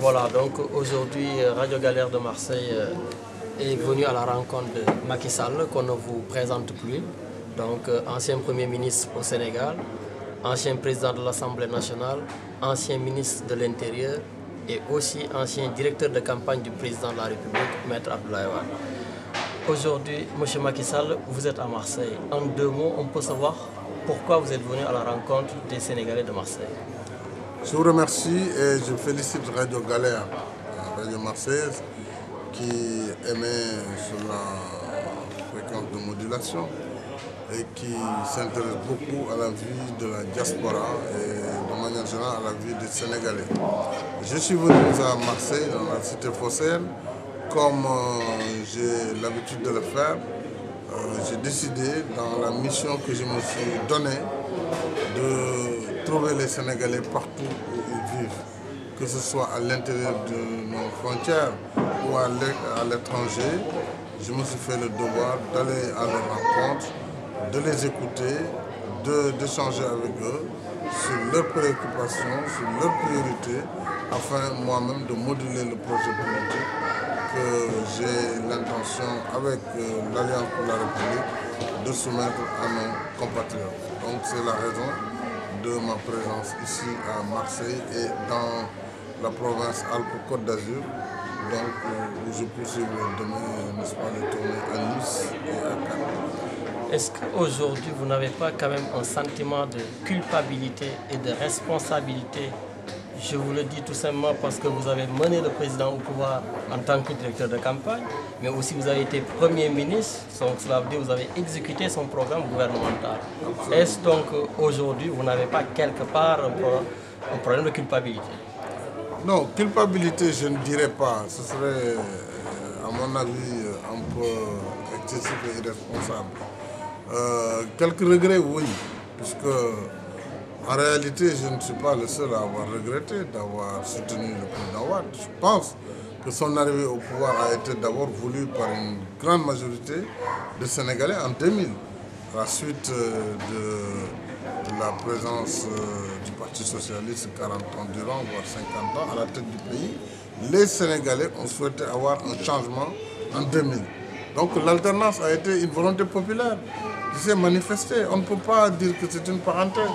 Voilà, donc aujourd'hui, Radio Galère de Marseille est venu à la rencontre de Macky Sall, qu'on ne vous présente plus. Donc, ancien Premier ministre au Sénégal, ancien président de l'Assemblée nationale, ancien ministre de l'Intérieur et aussi ancien directeur de campagne du président de la République, Maître Abdoulaye Wade. Aujourd'hui, M. Macky Sall, vous êtes à Marseille. En 2 mots, on peut savoir pourquoi vous êtes venu à la rencontre des Sénégalais de Marseille. Je vous remercie et je félicite Radio Galère, Radio Marseillaise, qui émet sur la fréquence de modulation et qui s'intéresse beaucoup à la vie de la diaspora et de manière générale à la vie des Sénégalais. Je suis venu à Marseille, dans la cité phocéenne, comme j'ai l'habitude de le faire. J'ai décidé, dans la mission que je me suis donnée, de trouver les Sénégalais partout où ils vivent, que ce soit à l'intérieur de nos frontières ou à l'étranger. Je me suis fait le devoir d'aller à leur rencontre, de les écouter, d'échanger avec eux sur leurs préoccupations, sur leurs priorités, afin moi-même de moduler le projet politique que j'ai l'intention, avec l'Alliance pour la République, de soumettre à nos compatriotes. Donc c'est la raison de ma présence ici à Marseille et dans la province Alpes-Côte d'Azur, donc où je poursuivrai demain, n'est-ce pas, les tournées à Nice et à Cannes. Est-ce qu'aujourd'hui, vous n'avez pas quand même un sentiment de culpabilité et de responsabilité? Je vous le dis tout simplement parce que vous avez mené le président au pouvoir en tant que directeur de campagne, mais aussi vous avez été Premier ministre, donc cela veut dire que vous avez exécuté son programme gouvernemental. Est-ce donc aujourd'hui, vous n'avez pas quelque part un problème de culpabilité? Non, culpabilité, je ne dirais pas. Ce serait, à mon avis, un peu excessif et irresponsable. Quelques regrets, oui, puisque en réalité, je ne suis pas le seul à avoir regretté d'avoir soutenu le président Wade. Je pense que son arrivée au pouvoir a été d'abord voulue par une grande majorité de Sénégalais en 2000, à la suite de la présence du Parti socialiste 40 ans durant, voire 50 ans, à la tête du pays. Les Sénégalais ont souhaité avoir un changement en 2000. Donc l'alternance a été une volonté populaire qui s'est manifestée. On ne peut pas dire que c'est une parenthèse.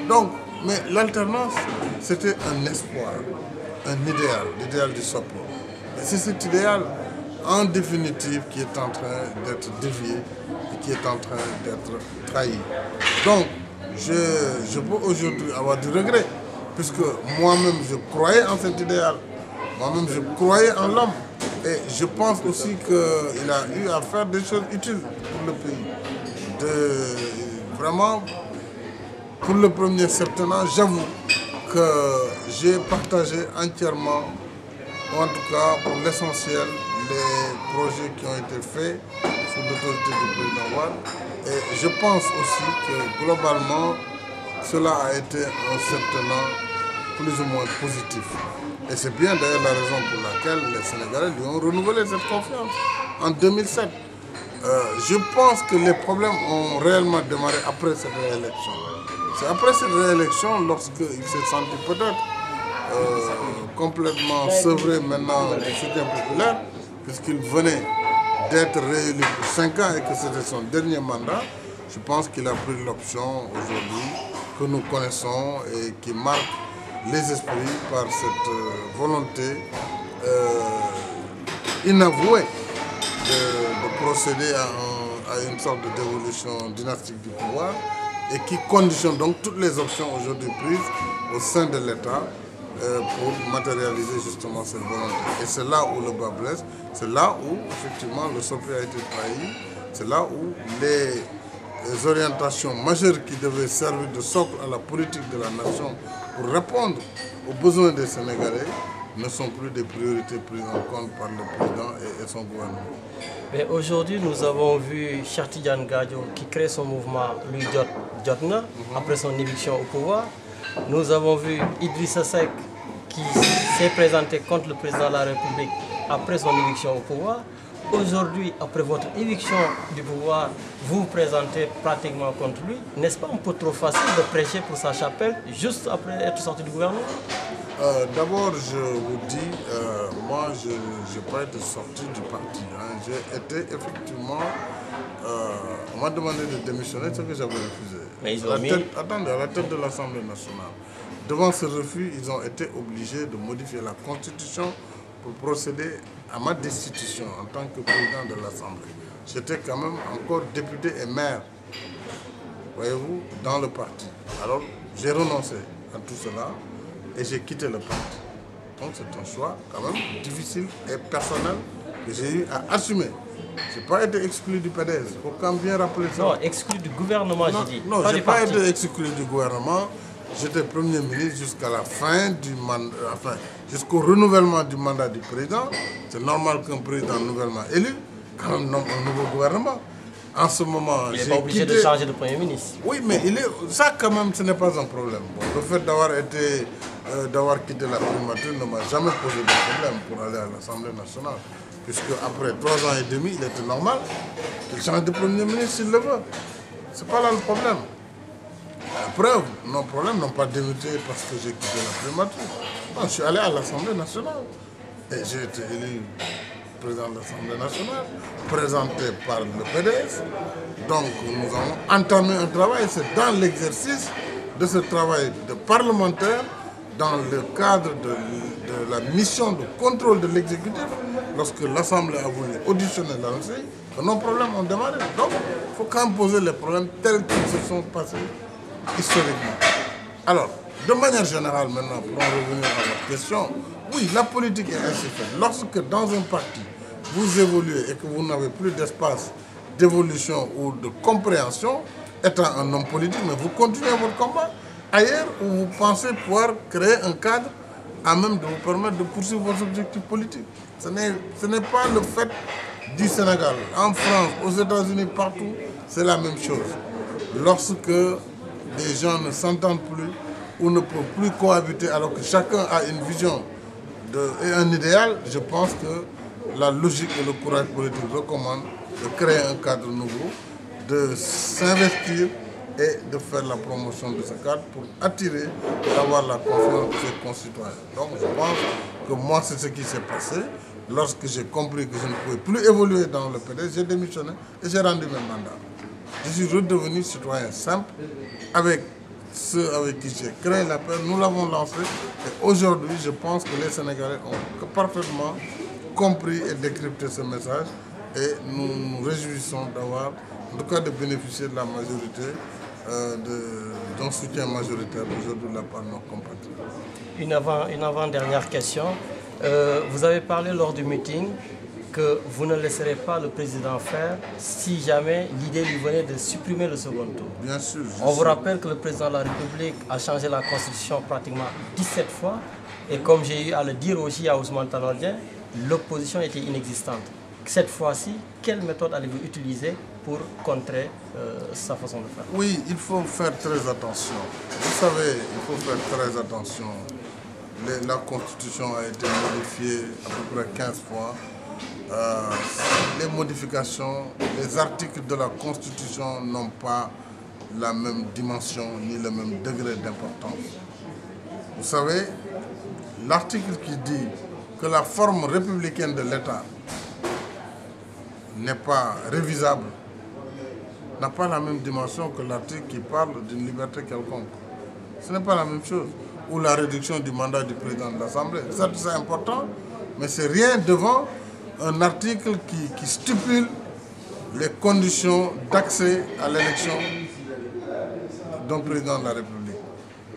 Donc, mais l'alternance, c'était un espoir, un idéal, l'idéal du socle. Et c'est cet idéal, en définitive, qui est en train d'être dévié et qui est en train d'être trahi. Donc, je peux aujourd'hui avoir du regret, puisque moi-même, je croyais en cet idéal. Moi-même, je croyais en l'homme. Et je pense aussi qu'il a eu à faire des choses utiles pour le pays. Vraiment, pour le premier septennat, j'avoue que j'ai partagé entièrement, ou en tout cas pour l'essentiel, les projets qui ont été faits sous l'autorité du président Wade. Et je pense aussi que globalement, cela a été un septennat plus ou moins positif. Et c'est bien d'ailleurs la raison pour laquelle les Sénégalais lui ont renouvelé cette confiance en 2007. Je pense que les problèmes ont réellement démarré après cette réélection. C'est après cette réélection, lorsqu'il s'est senti peut-être complètement sevré maintenant du soutien populaire, puisqu'il venait d'être réélu pour 5 ans et que c'était son dernier mandat, je pense qu'il a pris l'option aujourd'hui que nous connaissons et qui marque les esprits par cette volonté inavouée de procéder à une sorte de dévolution dynastique du pouvoir et qui conditionne donc toutes les options aujourd'hui prises au sein de l'État pour matérialiser justement cette volonté. Et c'est là où le bas blesse, c'est là où effectivement le socle a été trahi, c'est là où les orientations majeures qui devaient servir de socle à la politique de la nation pour répondre aux besoins des Sénégalais ne sont plus des priorités prises en compte par le président et son gouvernement. Mais aujourd'hui, nous avons vu Cheikh Tidiane Gadio qui crée son mouvement Lui Jotna après son éviction au pouvoir. Nous avons vu Idrissa Seck qui s'est présenté contre le président de la République après son éviction au pouvoir. aujourd'hui, après votre éviction du pouvoir, vous vous présentez pratiquement contre lui. N'est-ce pas un peu trop facile de prêcher pour sa chapelle juste après être sorti du gouvernement? D'abord, je vous dis, moi, je n'ai pas été sorti du parti. Hein. J'ai été effectivement... on m'a demandé de démissionner, ce que j'avais refusé. Mais ils ont attendez, à la tête de l'Assemblée nationale. Devant ce refus, ils ont été obligés de modifier la Constitution pour procéder à ma destitution en tant que président de l'Assemblée. J'étais quand même encore député et maire, voyez-vous, dans le parti. Alors, j'ai renoncé à tout cela et j'ai quitté le parti. Donc, c'est un choix quand même difficile et personnel que j'ai eu à assumer. Je n'ai pas été exclu du PDS, il faut quand même bien rappeler ça. Non, exclu du gouvernement, j'ai dit. Non, je n'ai pas été exclu du gouvernement. J'étais Premier ministre jusqu'à la fin du mandat, enfin, jusqu'au renouvellement du mandat du président. C'est normal qu'un président nouvellement élu, quand même, nomme un nouveau gouvernement. En ce moment, il n'est pas obligé de changer de Premier ministre. Oui, mais ça quand même, ce n'est pas un problème. Bon, le fait d'avoir quitté la primature ne m'a jamais posé de problème pour aller à l'Assemblée nationale. Puisque après 3 ans et demi, il était normal qu'il change de Premier ministre s'il le veut. Ce n'est pas là le problème. La preuve, nos problèmes n'ont pas débuté parce que j'ai quitté la primature. Non, je suis allé à l'Assemblée nationale et j'ai été élu président de l'Assemblée nationale, présenté par le PDS. Donc nous avons entamé un travail, c'est dans l'exercice de ce travail de parlementaire, dans le cadre de la mission de contrôle de l'exécutif, lorsque l'Assemblée a voulu auditionner l'ANSI, nos problèmes ont démarré. Donc il faut quand même poser les problèmes tels qu'ils se sont passés historiquement. Alors, de manière générale maintenant, pour en revenir à votre question, oui, la politique est ainsi faite. Lorsque dans un parti, vous évoluez et que vous n'avez plus d'espace d'évolution ou de compréhension, étant un homme politique, mais vous continuez votre combat ailleurs où vous pensez pouvoir créer un cadre à même de vous permettre de poursuivre vos objectifs politiques. Ce n'est pas le fait du Sénégal. En France, aux États-Unis, partout, c'est la même chose. Lorsque les gens ne s'entendent plus ou ne peuvent plus cohabiter alors que chacun a une vision et un idéal, je pense que la logique et le courage politique recommandent de créer un cadre nouveau, de s'investir et de faire la promotion de ce cadre pour attirer et avoir la confiance de ses concitoyens. Donc je pense que moi c'est ce qui s'est passé. Lorsque j'ai compris que je ne pouvais plus évoluer dans le PDS, j'ai démissionné et j'ai rendu mes mandats. Je suis redevenu citoyen simple avec ceux avec qui j'ai créé la paix. Nous l'avons lancé et aujourd'hui je pense que les Sénégalais ont parfaitement compris et décrypté ce message et nous nous réjouissons d'avoir, en tout cas de bénéficier de la majorité, d'un soutien majoritaire aujourd'hui de la part de nos compatriotes. Une avant-dernière question. Vous avez parlé lors du meeting que vous ne laisserez pas le président faire si jamais l'idée lui venait de supprimer le second tour. Bien sûr. On vous rappelle que le président de la République a changé la Constitution pratiquement 17 fois et comme j'ai eu à le dire aussi à Ousmane Tanor Dieng, l'opposition était inexistante. Cette fois-ci, quelle méthode allez-vous utiliser pour contrer sa façon de faire? Oui, il faut faire très attention. Vous savez, il faut faire très attention. La Constitution a été modifiée à peu près 15 fois. Les modifications, les articles de la Constitution n'ont pas la même dimension ni le même degré d'importance. Vous savez, l'article qui dit que la forme républicaine de l'État n'est pas révisable n'a pas la même dimension que l'article qui parle d'une liberté quelconque. Ce n'est pas la même chose. Ou la réduction du mandat du président de l'Assemblée. Ça, c'est important, mais c'est rien devant un article qui stipule les conditions d'accès à l'élection d'un président de la République.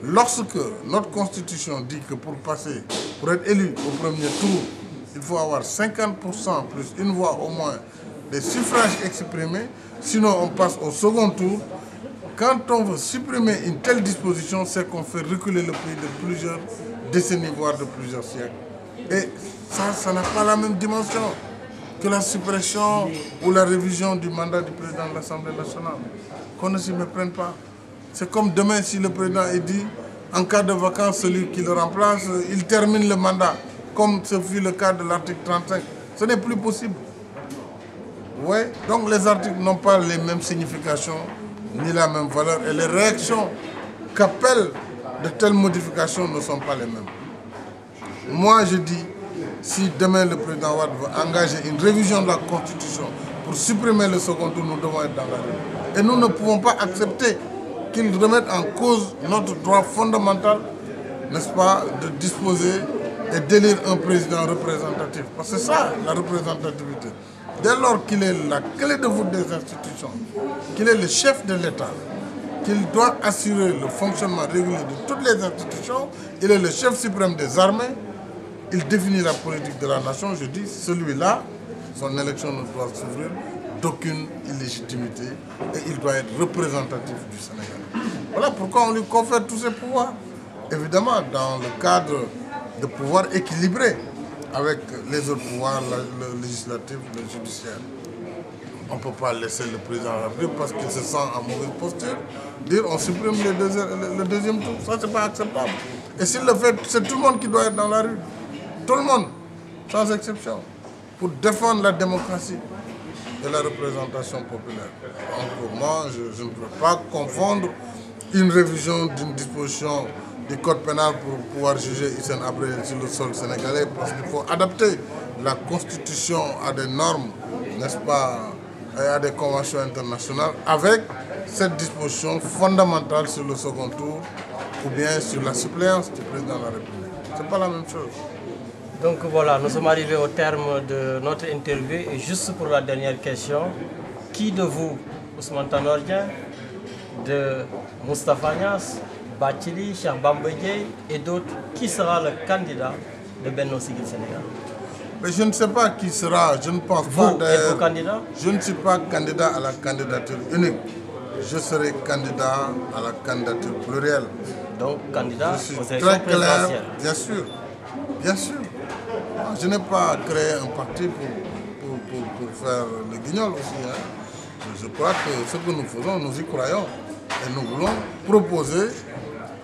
Lorsque notre Constitution dit que pour être élu au premier tour, il faut avoir 50% plus une voix au moins des suffrages exprimés, sinon on passe au second tour. Quand on veut supprimer une telle disposition, c'est qu'on fait reculer le pays de plusieurs décennies, voire de plusieurs siècles. Et ça n'a pas la même dimension que la suppression ou la révision du mandat du président de l'Assemblée nationale. Qu'on ne s'y méprenne pas. C'est comme demain, si le président est dit, en cas de vacances, celui qui le remplace, il termine le mandat, comme ce fut le cas de l'article 35. Ce n'est plus possible. Oui, donc les articles n'ont pas les mêmes significations ni la même valeur et les réactions qu'appellent de telles modifications ne sont pas les mêmes. Moi, je dis, si demain le président Wade veut engager une révision de la Constitution pour supprimer le second tour, nous devons être dans la rue. Et nous ne pouvons pas accepter qu'il remette en cause notre droit fondamental, n'est-ce pas, de disposer et d'élire un président représentatif. Parce que c'est ça, la représentativité. Dès lors qu'il est la clé de voûte des institutions, qu'il est le chef de l'État, qu'il doit assurer le fonctionnement régulier de toutes les institutions, il est le chef suprême des armées, il définit la politique de la nation, je dis, celui-là, son élection ne doit s'ouvrir d'aucune illégitimité et il doit être représentatif du Sénégal. Voilà pourquoi on lui confère tous ses pouvoirs. Évidemment, dans le cadre de pouvoirs équilibrés avec les autres pouvoirs, le législatif, le judiciaire. On ne peut pas laisser le président de la République parce qu'il se sent en mauvaise posture dire on supprime le deuxième tour. Ça, c'est pas acceptable. Et s'il le fait, c'est tout le monde qui doit être dans la rue. Tout le monde, sans exception, pour défendre la démocratie et la représentation populaire. Donc pour moi, je ne peux pas confondre une révision d'une disposition du code pénal pour pouvoir juger Hissène Habré sur le sol sénégalais parce qu'il faut adapter la constitution à des normes, n'est-ce pas, et à des conventions internationales avec cette disposition fondamentale sur le second tour ou bien sur la suppléance du président de la République. Ce n'est pas la même chose. Donc voilà, nous sommes arrivés au terme de notre interview et juste pour la dernière question, qui de vous, Ousmane Tanor Dieng, de Moustapha Niasse, Bathily, Cheikh Bamba Dièye et d'autres, qui sera le candidat de Benno Siggil Sénégal? Mais je ne sais pas qui sera, je ne pense pas. Vous êtes candidat? Je ne suis pas candidat à la candidature unique. Je serai candidat à la candidature plurielle. Donc candidat aux élections très clair, présidentielles. bien sûr, bien sûr. Je n'ai pas créé un parti pour faire le guignol aussi. Hein. Je crois que ce que nous faisons, nous y croyons. Et nous voulons proposer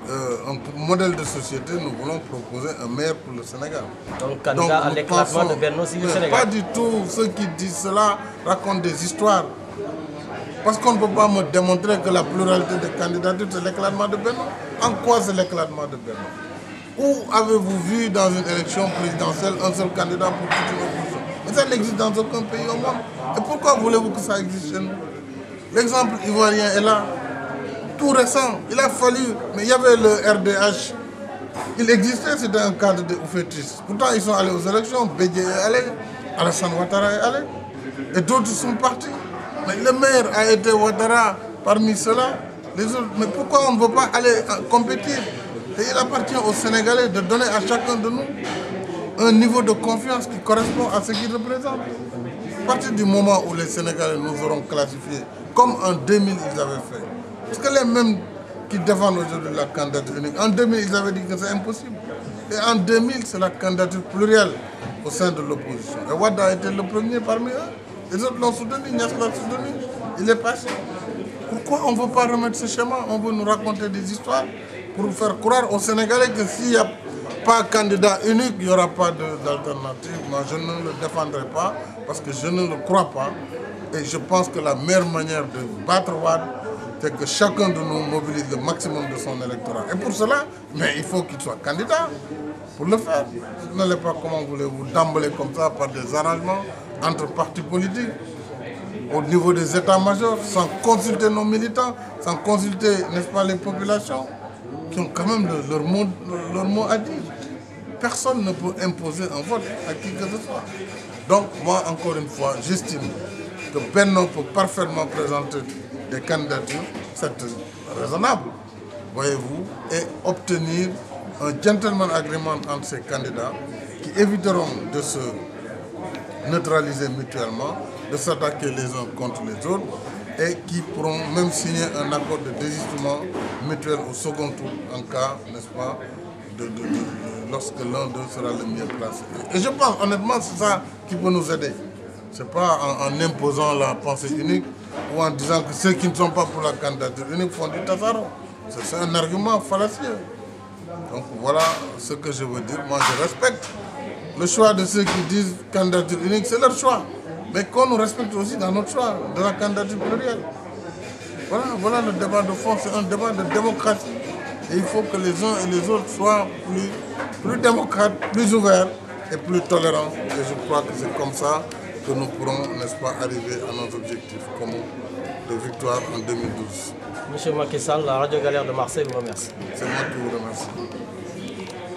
un modèle de société, nous voulons proposer un meilleur pour le Sénégal. Donc candidat à l'éclatement de Benno Siggil Sénégal? Pas du tout. Ceux qui disent cela racontent des histoires. Parce qu'on ne peut pas me démontrer que la pluralité des candidatures, c'est l'éclatement de Benno. En quoi c'est l'éclatement de Benno? Où avez-vous vu dans une élection présidentielle un seul candidat pour toute une opposition? Mais ça n'existe dans aucun pays au monde. Et pourquoi voulez-vous que ça existe chez nous? L'exemple ivoirien est là. Tout récent, il a fallu, mais il y avait le RDH, il existait, c'était un cadre de Oufetis. Pourtant, ils sont allés aux élections, Bédié est allé, Alassane Ouattara est allé, et d'autres sont partis. Mais le maire a été Ouattara parmi ceux-là, les autres. Mais pourquoi on ne veut pas aller compétir? Et il appartient aux Sénégalais de donner à chacun de nous un niveau de confiance qui correspond à ce qu'il représente. À partir du moment où les Sénégalais nous auront classifiés, comme en 2000 ils avaient fait, parce que les mêmes qui défendent aujourd'hui la candidature unique, en 2000 ils avaient dit que c'est impossible. Et en 2000 c'est la candidature plurielle au sein de l'opposition. Et Wade a été le premier parmi eux. Les autres l'ont soutenu, Niasse l'a soutenu, il est passé. Pourquoi on ne veut pas remettre ce schéma? On veut nous raconter des histoires pour faire croire aux Sénégalais que s'il n'y a pas de candidat unique, il n'y aura pas d'alternative. Moi je ne le défendrai pas parce que je ne le crois pas. Et je pense que la meilleure manière de battre Wade, c'est que chacun de nous mobilise le maximum de son électorat. Et pour cela, mais il faut qu'il soit candidat pour le faire. Si vous n'allez pas, comment voulez-vous d'emblée comme ça par des arrangements entre partis politiques au niveau des états-majors, sans consulter nos militants, sans consulter, n'est-ce pas, les populations qui ont quand même leur mot à dire. Personne ne peut imposer un vote à qui que ce soit. Donc moi, encore une fois, j'estime que Benno peut parfaitement présenter des candidatures, c'est raisonnable, voyez-vous, et obtenir un gentleman agreement entre ces candidats qui éviteront de se neutraliser mutuellement, de s'attaquer les uns contre les autres et qui pourront même signer un accord de désistement mutuel au second tour en cas, n'est-ce pas, lorsque l'un d'eux sera le mieux placé. Et je pense honnêtement c'est ça qui peut nous aider. Ce n'est pas en imposant la pensée unique ou en disant que ceux qui ne sont pas pour la candidature unique font du tasaro. C'est un argument fallacieux. Donc voilà ce que je veux dire. Moi je respecte le choix de ceux qui disent candidature unique, c'est leur choix. mais qu'on nous respecte aussi dans notre choix de la candidature plurielle. Voilà le débat de fond, c'est un débat de démocratie. Et il faut que les uns et les autres soient plus démocrates, plus ouverts et plus tolérants. Et je crois que c'est comme ça que nous pourrons, n'est-ce pas, arriver à notre objectif commun de victoire en 2012. Monsieur Macky Sall, la Radio Galère de Marseille vous remercie. C'est moi qui vous remercie.